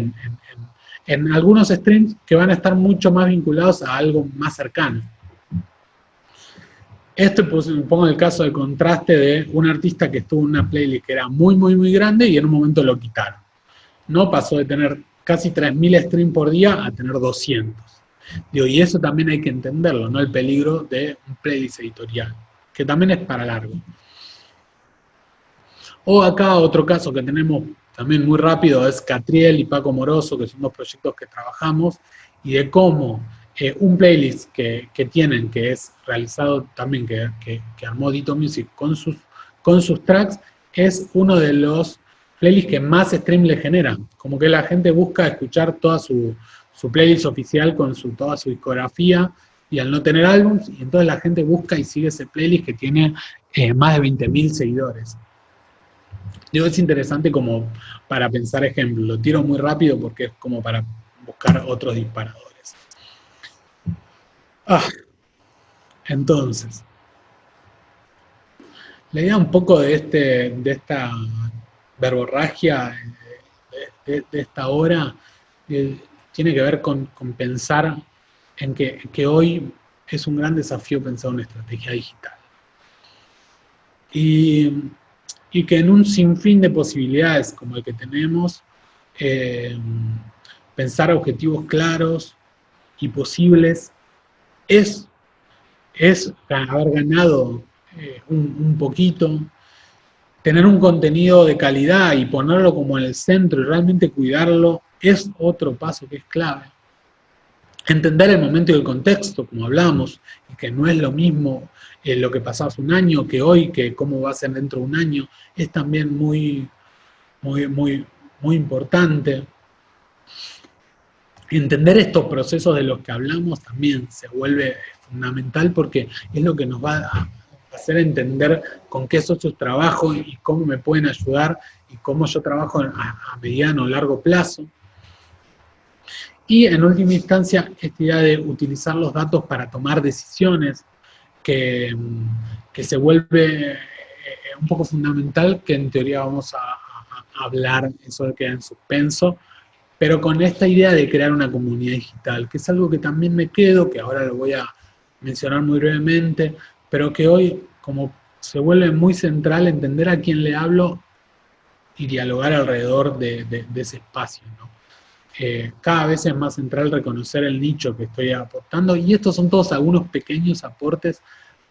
en algunos streams que van a estar mucho más vinculados a algo más cercano. Esto pues, pongo el caso de contraste de un artista que estuvo en una playlist que era muy, muy, muy grande y en un momento lo quitaron. No pasó de tener casi 3.000 streams por día a tener 200. Digo, y eso también hay que entenderlo, ¿no? El peligro de un playlist editorial, que también es para largo. O acá otro caso que tenemos también muy rápido es Catriel y Paco Moroso, que son dos proyectos que trabajamos, y de cómo un playlist que tienen, que es realizado también, que armó Dito Music con sus tracks, es uno de los playlists que más stream le generan. Como que la gente busca escuchar toda su playlist oficial con toda su discografía, y al no tener álbums, y entonces la gente busca y sigue ese playlist que tiene más de 20.000 seguidores. Digo, es interesante como para pensar ejemplos. Lo tiro muy rápido porque es como para buscar otros disparadores. Entonces, la idea un poco de esta verborragia, de esta hora, tiene que ver con pensar en que hoy es un gran desafío pensar una estrategia digital. Y que en un sinfín de posibilidades como el que tenemos, pensar objetivos claros y posibles es haber ganado un poquito, tener un contenido de calidad y ponerlo como en el centro y realmente cuidarlo es otro paso que es clave. Entender el momento y el contexto, como hablamos, y que no es lo mismo lo que pasó hace un año que hoy, que cómo va a ser dentro de un año, es también muy, muy, muy, muy importante. Entender estos procesos de los que hablamos también se vuelve fundamental porque es lo que nos va a hacer entender con qué socios trabajo y cómo me pueden ayudar y cómo yo trabajo a mediano o largo plazo. Y en última instancia, esta idea de utilizar los datos para tomar decisiones, que se vuelve un poco fundamental, que en teoría vamos a hablar, eso queda en suspenso, pero con esta idea de crear una comunidad digital, que es algo que también me quedo, que ahora lo voy a mencionar muy brevemente, pero que hoy como se vuelve muy central entender a quién le hablo y dialogar alrededor de ese espacio, ¿no? Cada vez es más central reconocer el nicho que estoy aportando, y estos son todos algunos pequeños aportes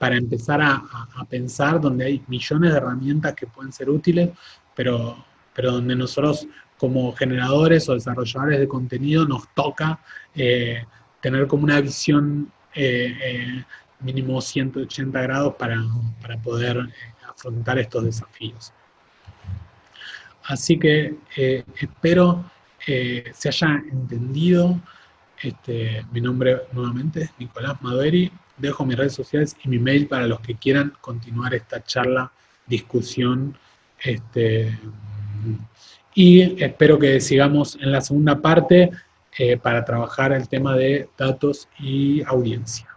para empezar a pensar, donde hay millones de herramientas que pueden ser útiles, pero donde nosotros como generadores o desarrolladores de contenido nos toca tener como una visión mínimo 180 grados para poder afrontar estos desafíos. Así que espero se haya entendido. Mi nombre nuevamente es Nicolás Madueri. Dejo mis redes sociales y mi mail para los que quieran continuar esta charla, discusión. Y espero que sigamos en la segunda parte para trabajar el tema de datos y audiencia.